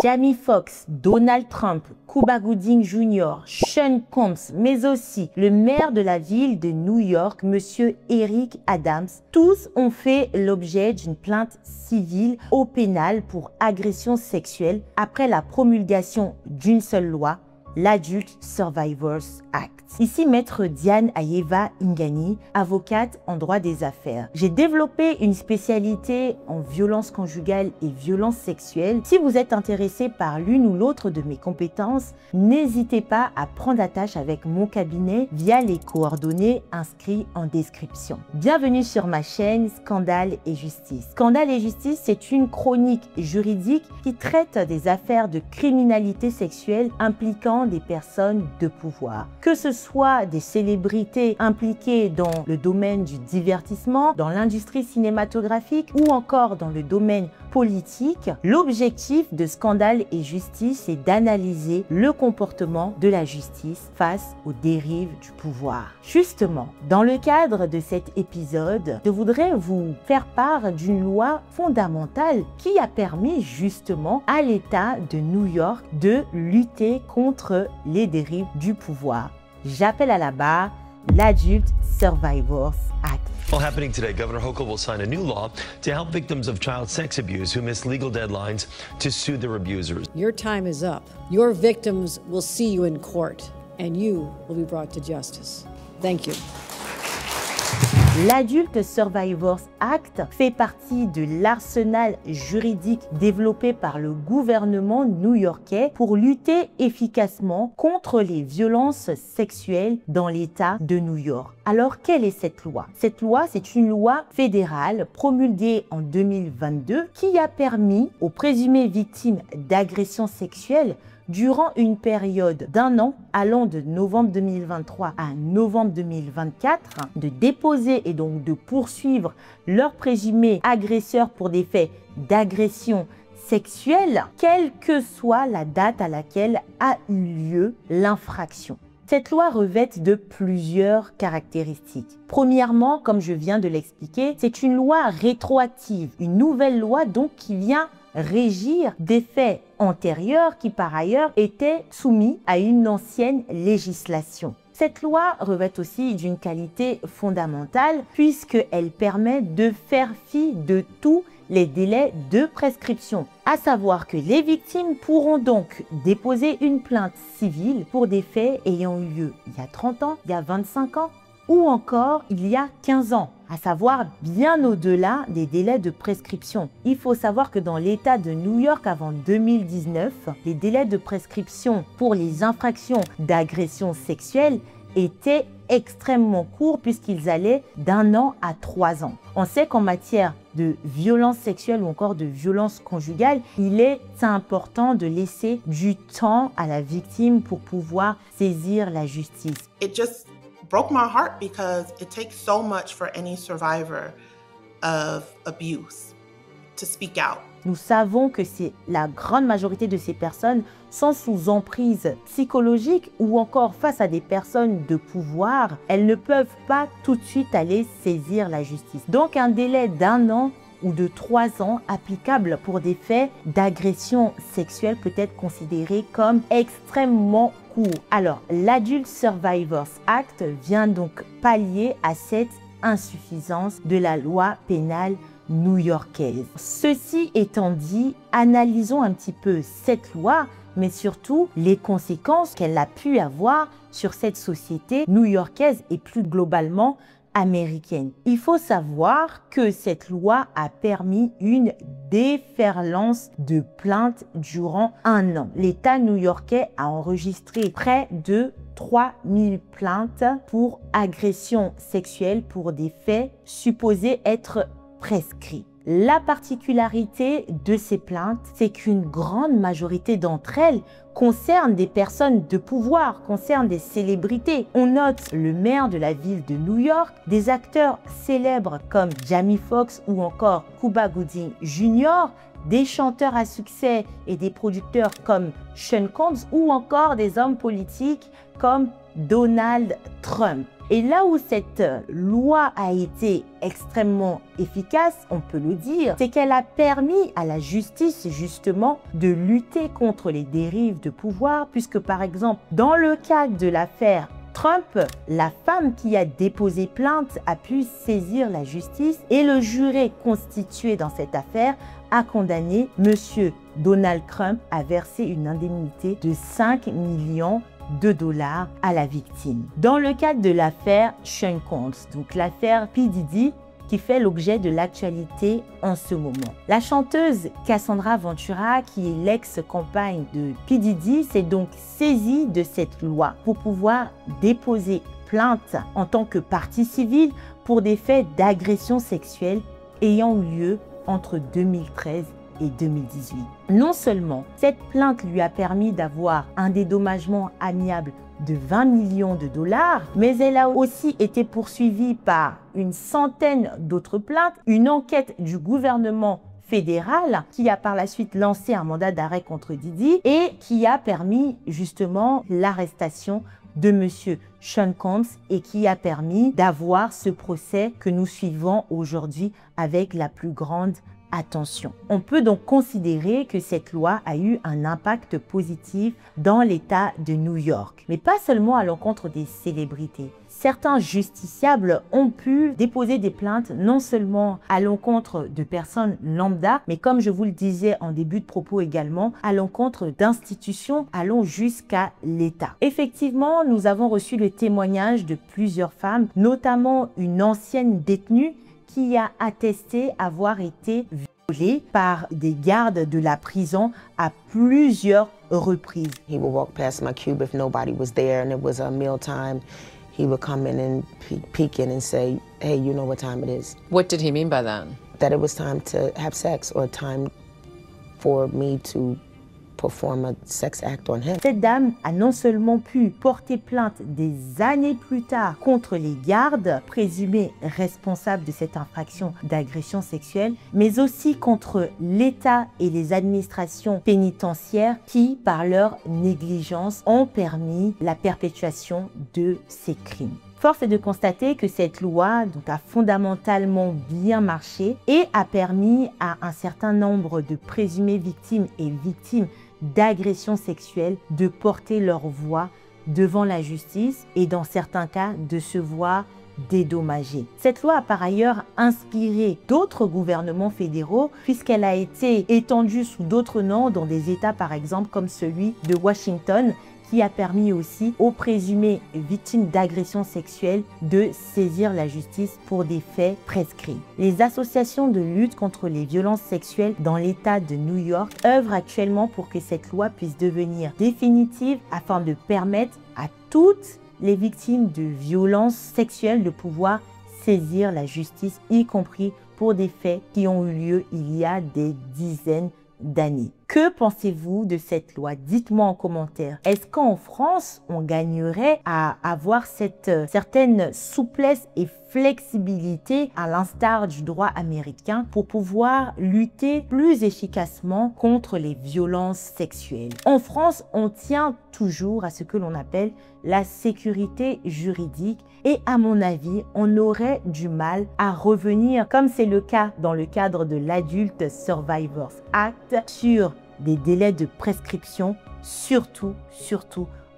Jamie Foxx, Donald Trump, Cuba Gooding Jr., Sean Combs, mais aussi le maire de la ville de New York, Monsieur Eric Adams, tous ont fait l'objet d'une plainte civile au pénal pour agression sexuelle après la promulgation d'une seule loi, l'Adult Survivors Act. Ici, maître Diane Ayeva Ingani, avocate en droit des affaires. J'ai développé une spécialité en violence conjugale et violence sexuelle. Si vous êtes intéressé par l'une ou l'autre de mes compétences, n'hésitez pas à prendre attache avec mon cabinet via les coordonnées inscrites en description. Bienvenue sur ma chaîne Scandale et Justice. Scandale et Justice, c'est une chronique juridique qui traite des affaires de criminalité sexuelle impliquant des personnes de pouvoir. Que ce soit des célébrités impliquées dans le domaine du divertissement, dans l'industrie cinématographique ou encore dans le domaine politique, l'objectif de Scandale et Justice est d'analyser le comportement de la justice face aux dérives du pouvoir. Justement, dans le cadre de cet épisode, je voudrais vous faire part d'une loi fondamentale qui a permis justement à l'État de New York de lutter contre les dérives du pouvoir. J'appelle à la barre l'Adult Survivors Act. Well, happening today, Governor Hochul will sign a new law to help victims of child sex abuse who miss legal deadlines to sue their abusers. Your time is up. Your victims will see you in court, and you will be brought to justice. Thank you. L'Adult Survivors Act fait partie de l'arsenal juridique développé par le gouvernement new-yorkais pour lutter efficacement contre les violences sexuelles dans l'État de New York. Alors, quelle est cette loi? Cette loi, c'est une loi fédérale promulguée en 2022 qui a permis aux présumées victimes d'agressions sexuelles durant une période d'1 an allant de novembre 2023 à novembre 2024 de déposer et donc de poursuivre leurs présumés agresseurs pour des faits d'agression sexuelle, quelle que soit la date à laquelle a eu lieu l'infraction. Cette loi revêt de plusieurs caractéristiques. Premièrement, comme je viens de l'expliquer, c'est une loi rétroactive, une nouvelle loi donc qui vient régir des faits antérieurs qui par ailleurs étaient soumis à une ancienne législation. Cette loi revêt aussi d'une qualité fondamentale puisqu'elle permet de faire fi de tous les délais de prescription, à savoir que les victimes pourront donc déposer une plainte civile pour des faits ayant eu lieu il y a 30 ans, il y a 25 ans ou encore il y a 15 ans, à savoir bien au-delà des délais de prescription. Il faut savoir que dans l'État de New York avant 2019, les délais de prescription pour les infractions d'agression sexuelle étaient extrêmement courts puisqu'ils allaient d'1 an à 3 ans. On sait qu'en matière de violence sexuelle ou encore de violence conjugale, il est important de laisser du temps à la victime pour pouvoir saisir la justice. It just broke my heart because it takes so much for any survivor of abuse to speak out. Nous savons que la grande majorité de ces personnes sont sous emprise psychologique ou encore face à des personnes de pouvoir. Elles ne peuvent pas tout de suite aller saisir la justice. Donc un délai d'1 an ou de 3 ans applicable pour des faits d'agression sexuelle peut être considéré comme extrêmement court. Alors, l'Adult Survivors Act vient donc pallier à cette insuffisance de la loi pénale new-yorkaise. Ceci étant dit, analysons un petit peu cette loi, mais surtout les conséquences qu'elle a pu avoir sur cette société new-yorkaise et plus globalement américaine. Il faut savoir que cette loi a permis une déferlance de plaintes durant 1 an. L'État new-yorkais a enregistré près de 3000 plaintes pour agression sexuelle pour des faits supposés être prescrits. La particularité de ces plaintes, c'est qu'une grande majorité d'entre elles concernent des personnes de pouvoir, concernent des célébrités. On note le maire de la ville de New York, des acteurs célèbres comme Jamie Foxx ou encore Cuba Gooding Jr., des chanteurs à succès et des producteurs comme Sean Combs ou encore des hommes politiques comme Donald Trump. Et là où cette loi a été extrêmement efficace, on peut le dire, c'est qu'elle a permis à la justice justement de lutter contre les dérives de pouvoir, puisque par exemple, dans le cas de l'affaire Trump, la femme qui a déposé plainte a pu saisir la justice et le juré constitué dans cette affaire a condamné M. Donald Trump à verser une indemnité de 5 millions de dollars à la victime. Dans le cadre de l'affaire Sean Combs, donc l'affaire P. Diddy, qui fait l'objet de l'actualité en ce moment. La chanteuse Cassandra Ventura, qui est l'ex-compagne de P. Diddy, s'est donc saisie de cette loi pour pouvoir déposer plainte en tant que partie civile pour des faits d'agression sexuelle ayant eu lieu entre 2013 et 2018. Non seulement cette plainte lui a permis d'avoir un dédommagement amiable de 20 millions de dollars, mais elle a aussi été poursuivie par une centaine d'autres plaintes, une enquête du gouvernement fédéral qui a par la suite lancé un mandat d'arrêt contre Diddy et qui a permis justement l'arrestation de M. Sean Combs et qui a permis d'avoir ce procès que nous suivons aujourd'hui avec la plus grande attention. On peut donc considérer que cette loi a eu un impact positif dans l'État de New York, mais pas seulement à l'encontre des célébrités. Certains justiciables ont pu déposer des plaintes non seulement à l'encontre de personnes lambda, mais comme je vous le disais en début de propos également, à l'encontre d'institutions allant jusqu'à l'État. Effectivement, nous avons reçu le témoignage de plusieurs femmes, notamment une ancienne détenue qui a attesté avoir été violée par des gardes de la prison à plusieurs reprises. He would walk past my cube if nobody was there and it was a meal time. He would come in and peek in and say, hey, you know what time it is. What did he mean by that? That it was time to have sex or time for me to perform a sex act on him. Cette dame a non seulement pu porter plainte des années plus tard contre les gardes présumés responsables de cette infraction d'agression sexuelle, mais aussi contre l'État et les administrations pénitentiaires qui, par leur négligence, ont permis la perpétuation de ces crimes. Force est de constater que cette loi a fondamentalement bien marché et a permis à un certain nombre de présumées victimes et victimes d'agressions sexuelles de porter leur voix devant la justice et dans certains cas de se voir dédommagés. Cette loi a par ailleurs inspiré d'autres gouvernements fédéraux puisqu'elle a été étendue sous d'autres noms dans des États par exemple comme celui de Washington qui a permis aussi aux présumées victimes d'agressions sexuelles de saisir la justice pour des faits prescrits. Les associations de lutte contre les violences sexuelles dans l'État de New York œuvrent actuellement pour que cette loi puisse devenir définitive afin de permettre à toutes les victimes de violences sexuelles de pouvoir saisir la justice, y compris pour des faits qui ont eu lieu il y a des dizaines d'années. Que pensez-vous de cette loi? Dites-moi en commentaire. Est-ce qu'en France, on gagnerait à avoir cette certaine souplesse et flexibilité à l'instar du droit américain pour pouvoir lutter plus efficacement contre les violences sexuelles? En France, on tient toujours à ce que l'on appelle la sécurité juridique et à mon avis, on aurait du mal à revenir, comme c'est le cas dans le cadre de l'Adult Survivors Act, sur des délais de prescription, surtout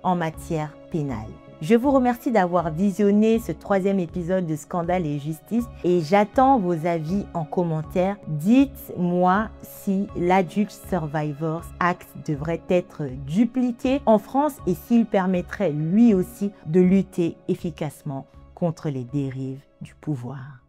en matière pénale. Je vous remercie d'avoir visionné ce 3e épisode de Scandale et Justice et j'attends vos avis en commentaire. Dites-moi si l'Adult Survivors Act devrait être dupliqué en France et s'il permettrait lui aussi de lutter efficacement contre les dérives du pouvoir.